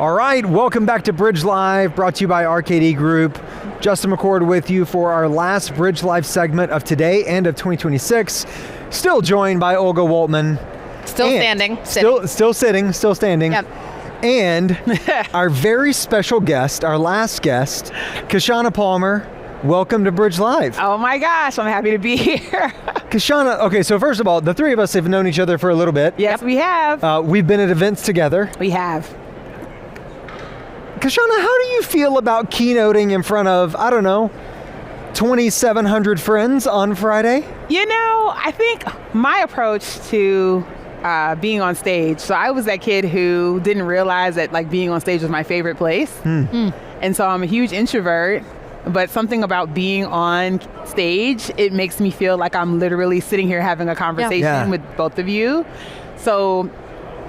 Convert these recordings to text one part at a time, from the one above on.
All right, welcome back to Bridge Live, brought to you by RKD Group. Justin McCord with you for our last Bridge Live segment of today and of 2026. Still joined by Olga Waltman. Still standing. Still standing. Yep. And our very special guest, our last guest, Kishshana Palmer. Welcome to Bridge Live. Oh my gosh, I'm happy to be here. Kishshana, okay, so first of all, the three of us have known each other for a little bit. Yes, we have. We've been at events together. We have. Kishshana, how do you feel about keynoting in front of, 2,700 friends on Friday? You know, I think my approach to being on stage, so I was that kid who didn't realize that being on stage was my favorite place. And so I'm a huge introvert, but something about being on stage, it makes me feel like I'm literally sitting here having a conversation with both of you. So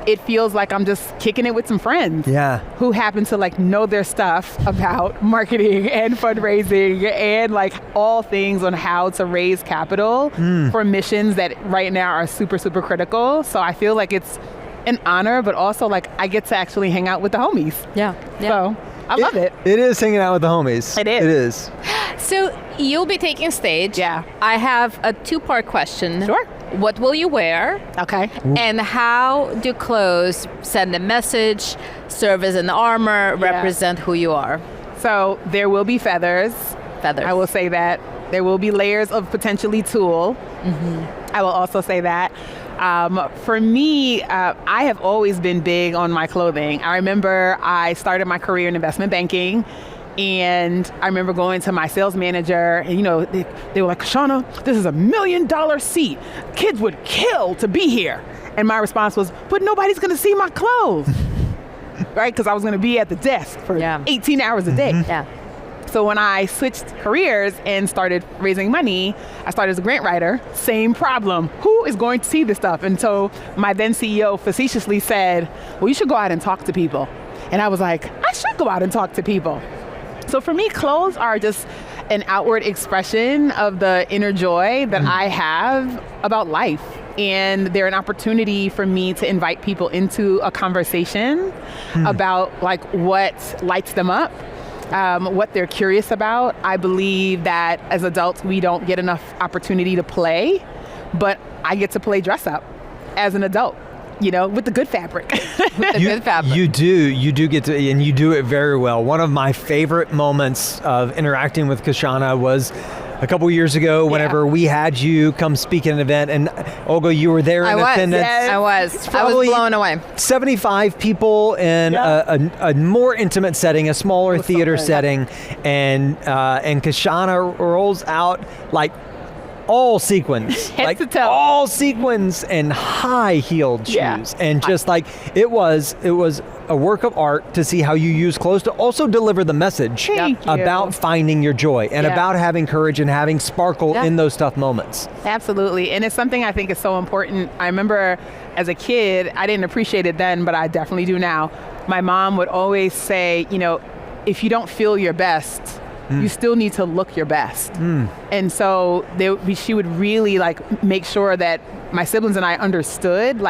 it feels like I'm just kicking it with some friends who happen to know their stuff about marketing and fundraising and all things on how to raise capital for missions that right now are super, super critical. So I feel like it's an honor, but also I get to actually hang out with the homies. Yeah. So I love it. It is hanging out with the homies. It is. It is. So you'll be taking stage. Yeah. I have a two-part question. Sure. What will you wear? Okay. And how do clothes send a message, serve as an armor, represent who you are? So there will be feathers. Feathers. I will say that. There will be layers of potentially tulle. I will also say that. For me, I have always been big on my clothing. I remember I started my career in investment banking, and I remember going to my sales manager, and they were like, Kishshana, this is $1 million seat. Kids would kill to be here. And my response was, but nobody's gonna see my clothes, right? Because I was gonna be at the desk for 18 hours a day. Yeah. So when I switched careers and started raising money, I started as a grant writer. Same problem. Who is going to see this stuff? And so my then CEO facetiously said, well, you should go out and talk to people. And I was like, I should go out and talk to people. So for me, clothes are just an outward expression of the inner joy that I have about life. And they're an opportunity for me to invite people into a conversation about what lights them up. What they're curious about. I believe that as adults, we don't get enough opportunity to play, but I get to play dress up as an adult, with the good fabric. Good fabric. You do get to, and you do it very well. One of my favorite moments of interacting with Kishshana was a couple years ago whenever we had you come speak at an event, and Olga, you were there in attendance. I was blown away. 75 people in a more intimate setting, a smaller theater setting, and Kishshana rolls out all sequins, Head to toe. all sequins and high-heeled shoes, and just it was a work of art to see how you use clothes to also deliver the message about finding your joy and about having courage and having sparkle in those tough moments. Absolutely, and it's something I think is so important. I remember as a kid, I didn't appreciate it then, but I definitely do now. My mom would always say, if you don't feel your best, you still need to look your best. And so she would really make sure that my siblings and I understood,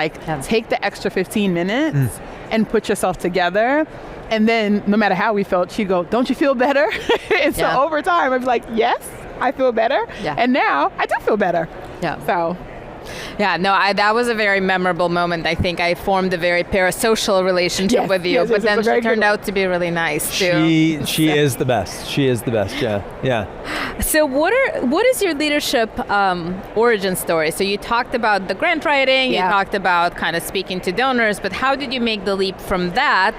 take the extra 15 minutes and put yourself together. And then no matter how we felt, she'd go, don't you feel better? And so over time, I'd be like, yes, I feel better. Yeah. And now I do feel better. Yeah. So. Yeah, no, that was a very memorable moment. I think I formed a very parasocial relationship with you, but then she turned out to be really nice too. She is the best. She is the best. Yeah. So what is your leadership origin story? So you talked about the grant writing, you talked about kind of speaking to donors, but how did you make the leap from that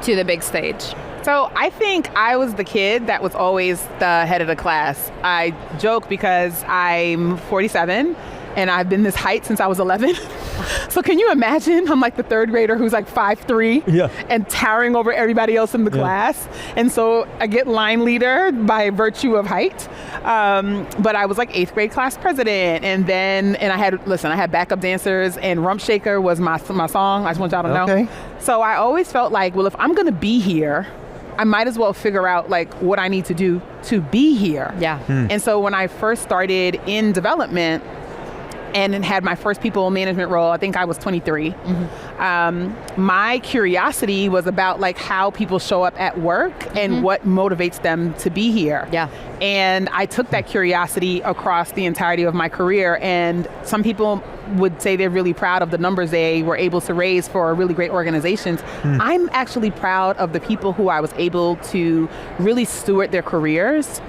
to the big stage? So I think I was the kid that was always the head of the class. I joke because I'm 47. And I've been this height since I was 11. So can you imagine? I'm the third grader who's 5'3" and towering over everybody else in the class. And so I get line leader by virtue of height. But I was 8th grade class president. And I had backup dancers, and Rump Shaker was my song. I just want y'all to know. So I always felt well, if I'm gonna be here, I might as well figure out what I need to do to be here. Yeah. And so when I first started in development, and had my first people management role. I think I was 23. My curiosity was about like how people show up at work and what motivates them to be here. Yeah. And I took that curiosity across the entirety of my career, and some people would say they're really proud of the numbers they were able to raise for really great organizations. I'm actually proud of the people who I was able to really steward their careers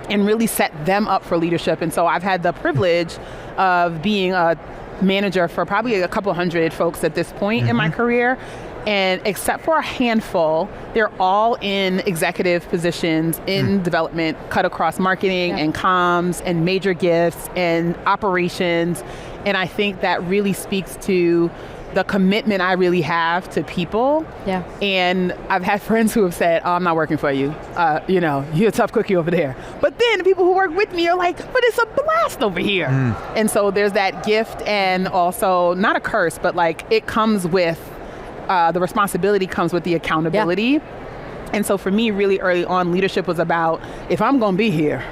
and really set them up for leadership. And so I've had the privilege of being a manager for probably a couple hundred folks at this point in my career. And except for a handful, they're all in executive positions in development, cut across marketing and comms and major gifts and operations. And I think that really speaks to the commitment I really have to people. Yeah. And I've had friends who have said, oh, I'm not working for you. You're a tough cookie over there. But then the people who work with me are like, but it's a blast over here. And so there's that gift, and also not a curse, but like it comes with, the responsibility comes with the accountability. Yeah. And so for me, really early on, leadership was about, if I'm going to be here,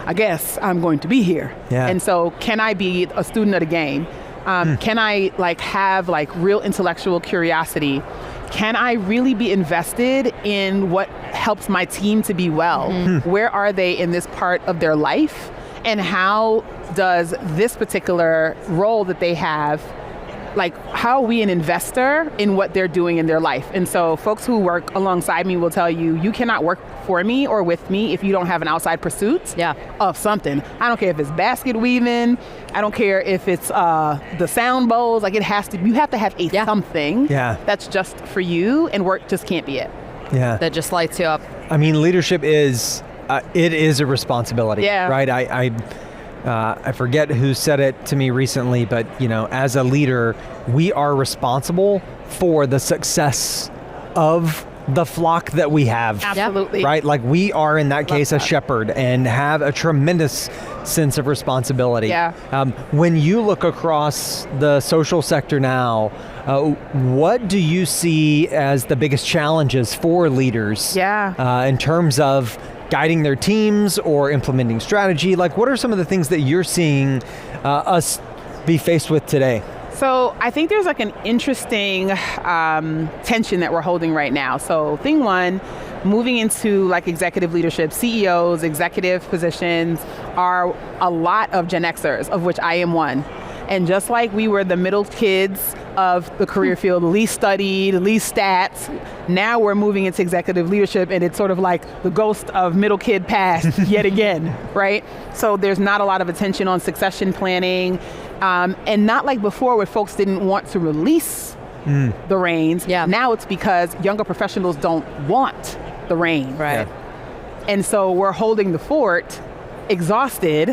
I guess I'm going to be here. Yeah. And so can I be a student of the game? Can I have real intellectual curiosity? Can I really be invested in what helps my team to be well? Where are they in this part of their life? And how does this particular role that they have, how are we an investor in what they're doing in their life? And so folks who work alongside me will tell you, you cannot work for me or with me if you don't have an outside pursuit of something. I don't care if it's basket weaving. I don't care if it's the sound bowls. You have to have a something that's just for you, and work just can't be it. Yeah. That just lights you up. I mean, leadership is, it is a responsibility, right? I forget who said it to me recently, but as a leader, we are responsible for the success of the flock that we have. Absolutely. Right? We are in that case a shepherd and have a tremendous sense of responsibility. Yeah. When you look across the social sector now, what do you see as the biggest challenges for leaders in terms of guiding their teams or implementing strategy? What are some of the things that you're seeing us be faced with today? So I think there's an interesting tension that we're holding right now. So thing one, moving into executive leadership, CEOs, executive positions are a lot of Gen Xers, of which I am one. And just like we were the middle kids of the career field, least studied, least stats, now we're moving into executive leadership, and it's sort of like the ghost of middle kid past yet again, right? So there's not a lot of attention on succession planning, and not like before where folks didn't want to release the reins. Yeah. Now it's because younger professionals don't want the reins. Right. And so we're holding the fort, exhausted,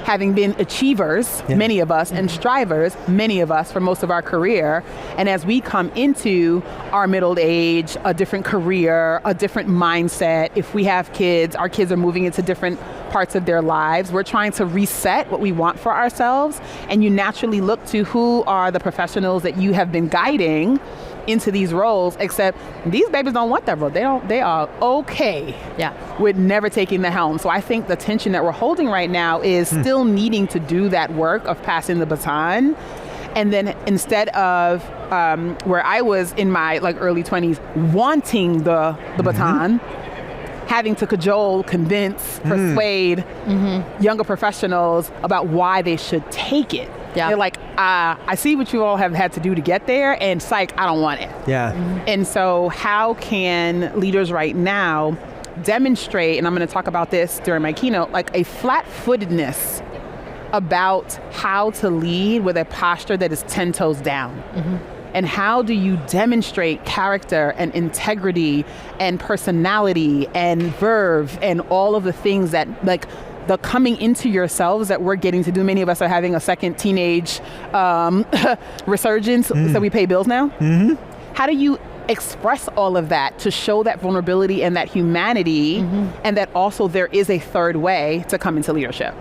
having been achievers, many of us, and strivers, many of us, for most of our career. And as we come into our middle age, a different career, a different mindset, if we have kids, our kids are moving into different parts of their lives. We're trying to reset what we want for ourselves, and you naturally look to who are the professionals that you have been guiding into these roles, except these babies don't want that role. They are okay with never taking the helm. So I think the tension that we're holding right now is still needing to do that work of passing the baton. And then instead of where I was in my early 20s wanting the baton, having to cajole, convince, persuade younger professionals about why they should take it. Yeah. They're like, I see what you all have had to do to get there, and psych, I don't want it. Yeah. And so how can leaders right now demonstrate, and I'm going to talk about this during my keynote, a flat-footedness about how to lead with a posture that is 10 toes down. And how do you demonstrate character and integrity and personality and verve and all of the things that the coming into yourselves that we're getting to do. Many of us are having a second teenage resurgence, so we pay bills now. How do you express all of that to show that vulnerability and that humanity, and that also there is a third way to come into leadership?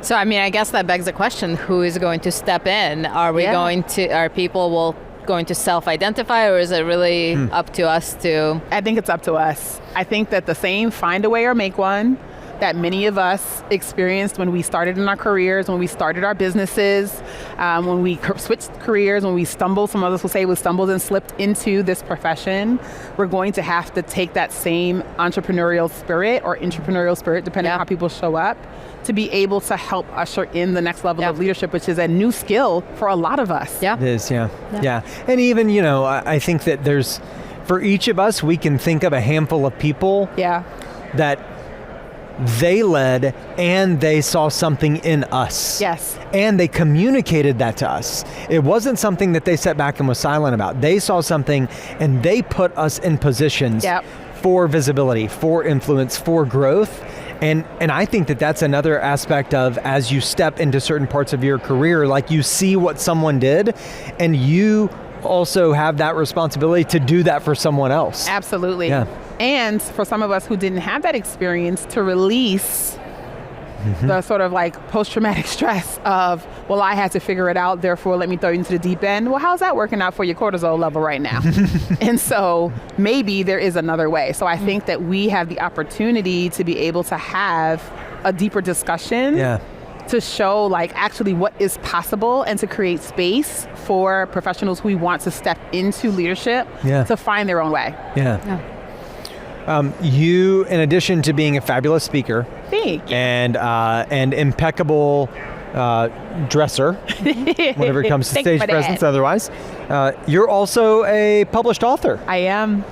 So, I guess that begs the question, who is going to step in? Are people going to self-identify, or is it really up to us to? I think it's up to us. I think that the same find a way or make one that many of us experienced when we started in our careers, when we started our businesses, when we switched careers, when we stumbled, some of us will say we stumbled and slipped into this profession. We're going to have to take that same entrepreneurial spirit or intrapreneurial spirit, depending on how people show up, to be able to help usher in the next level of leadership, which is a new skill for a lot of us. It is, yeah. And even, you know, I think that there's, for each of us, we can think of a handful of people that they led and they saw something in us. Yes. And they communicated that to us. It wasn't something that they sat back and was silent about. They saw something and they put us in positions for visibility, for influence, for growth. And I think that that's another aspect of, as you step into certain parts of your career, like you see what someone did and you also have that responsibility to do that for someone else. Absolutely. Yeah. And for some of us who didn't have that experience, to release the sort of like post-traumatic stress of, well, I had to figure it out, therefore let me throw you into the deep end. Well, how's that working out for your cortisol level right now? And so maybe there is another way. So I think that we have the opportunity to be able to have a deeper discussion to show like actually what is possible and to create space for professionals who want to step into leadership to find their own way. You, in addition to being a fabulous speaker and impeccable dresser, whenever it comes to stage presence otherwise, you're also a published author. I am.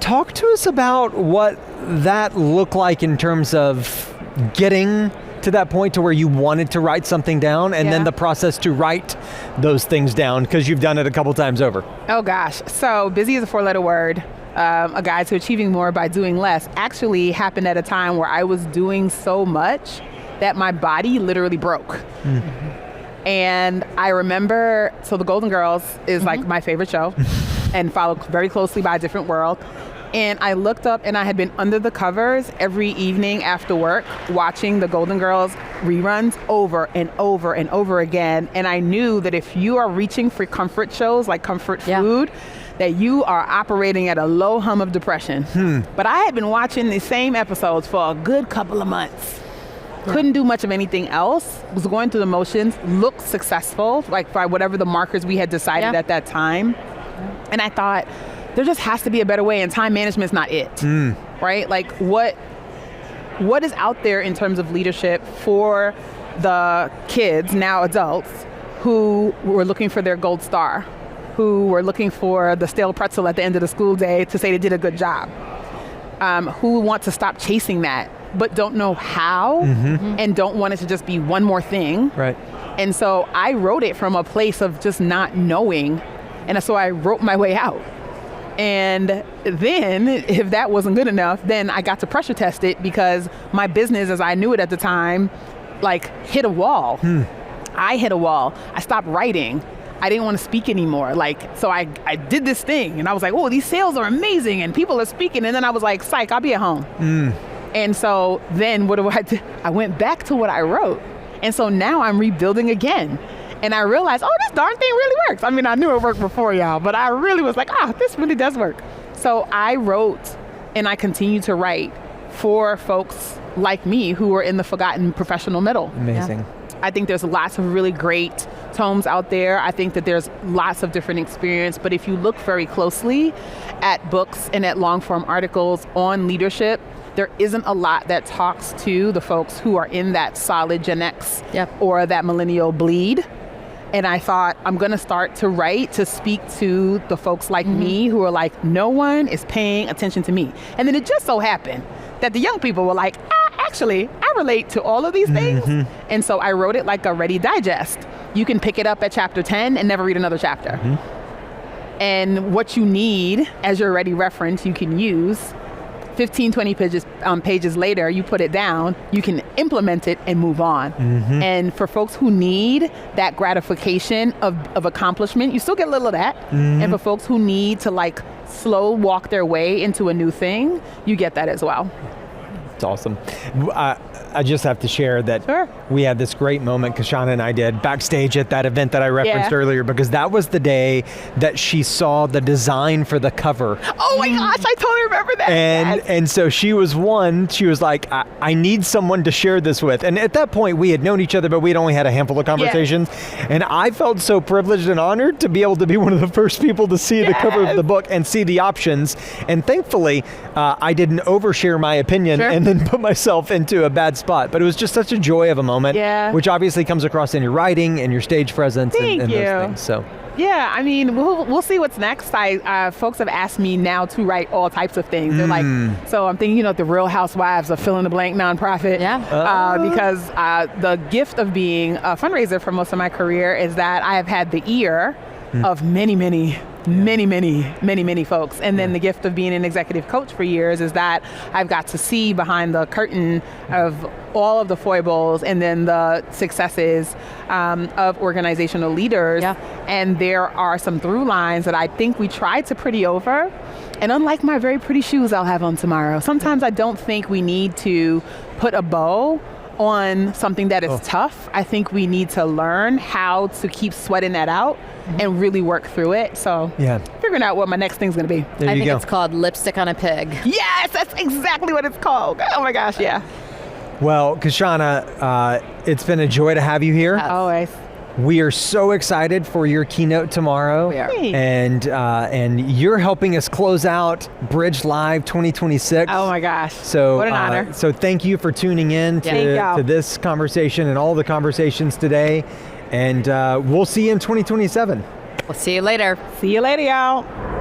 Talk to us about what that looked like in terms of getting to that point to where you wanted to write something down and then the process to write those things down, because you've done it a couple times over. Oh gosh, so busy is a 4-letter word. A guide to achieving more by doing less actually happened at a time where I was doing so much that my body literally broke. And I remember, so The Golden Girls is like my favorite show and followed very closely by A Different World. And I looked up and I had been under the covers every evening after work watching The Golden Girls reruns over and over and over again. And I knew that if you are reaching for comfort shows like comfort food, that you are operating at a low hum of depression. But I had been watching the same episodes for a good couple of months. Couldn't do much of anything else, was going through the motions, looked successful, like by whatever the markers we had decided at that time. And I thought, there just has to be a better way, and time management's not it, right? Like what is out there in terms of leadership for the kids, now adults, who were looking for their gold star, who were looking for the stale pretzel at the end of the school day to say they did a good job, who want to stop chasing that, but don't know how and don't want it to just be one more thing. Right. And so I wrote it from a place of just not knowing, and so I wrote my way out. And then, if that wasn't good enough, then I got to pressure test it, because my business, as I knew it at the time, like hit a wall. I hit a wall. I stopped writing. I didn't want to speak anymore. So I did this thing and I was like, oh, these sales are amazing and people are speaking. And then I was like, psych, I'll be at home. And so then what do I do? I went back to what I wrote. And so now I'm rebuilding again. And I realized, oh, this darn thing really works. I mean, I knew it worked before, y'all, but I really was like, this really does work. So I wrote and I continue to write for folks like me who are in the forgotten professional middle. Amazing. I think there's lots of really great tomes out there. I think that there's lots of different experience, but if you look very closely at books and at long form articles on leadership, there isn't a lot that talks to the folks who are in that solid Gen X or that millennial bleed. And I thought, I'm going to start to write to speak to the folks like me who are like, no one is paying attention to me. And then it just so happened that the young people were like, actually, I relate to all of these things. And so I wrote it like a ready digest. You can pick it up at chapter 10 and never read another chapter. And what you need as your ready reference, you can use. 15, 20 pages later, you put it down, you can implement it and move on. And for folks who need that gratification of accomplishment, you still get a little of that. And for folks who need to like slow walk their way into a new thing, you get that as well. It's awesome. I just have to share that Sure. we had this great moment Kishshana and I did backstage at that event that I referenced earlier, because that was the day that she saw the design for the cover. Oh my gosh, I totally remember that. And so she was like, I need someone to share this with. And at that point, we had known each other, but we'd only had a handful of conversations. And I felt so privileged and honored to be able to be one of the first people to see the cover of the book and see the options. And thankfully, I didn't overshare my opinion and then put myself into a bad spot. But it was just such a joy of a moment, which obviously comes across in your writing and your stage presence and those things. So. Yeah, I mean, we'll see what's next. Folks have asked me now to write all types of things. They're like, so I'm thinking, the Real Housewives of fill in the blank nonprofit. Because the gift of being a fundraiser for most of my career is that I have had the ear of many folks. And then the gift of being an executive coach for years is that I've got to see behind the curtain of all of the foibles and then the successes of organizational leaders. And there are some through lines that I think we try to pretty over. And unlike my very pretty shoes I'll have on tomorrow, sometimes I don't think we need to put a bow on something that is tough. I think we need to learn how to keep sweating that out and really work through it. So figuring out what my next thing's gonna be. I think it's called lipstick on a pig. Yes, that's exactly what it's called. Oh my gosh, Well, Kishshana, it's been a joy to have you here. Always. We are so excited for your keynote tomorrow. We are. And you're helping us close out BridgeLIVE 2026. Oh my gosh. So what an honor. So thank you for tuning in to this conversation and all the conversations today. And we'll see you in 2027. We'll see you later. See you later, y'all.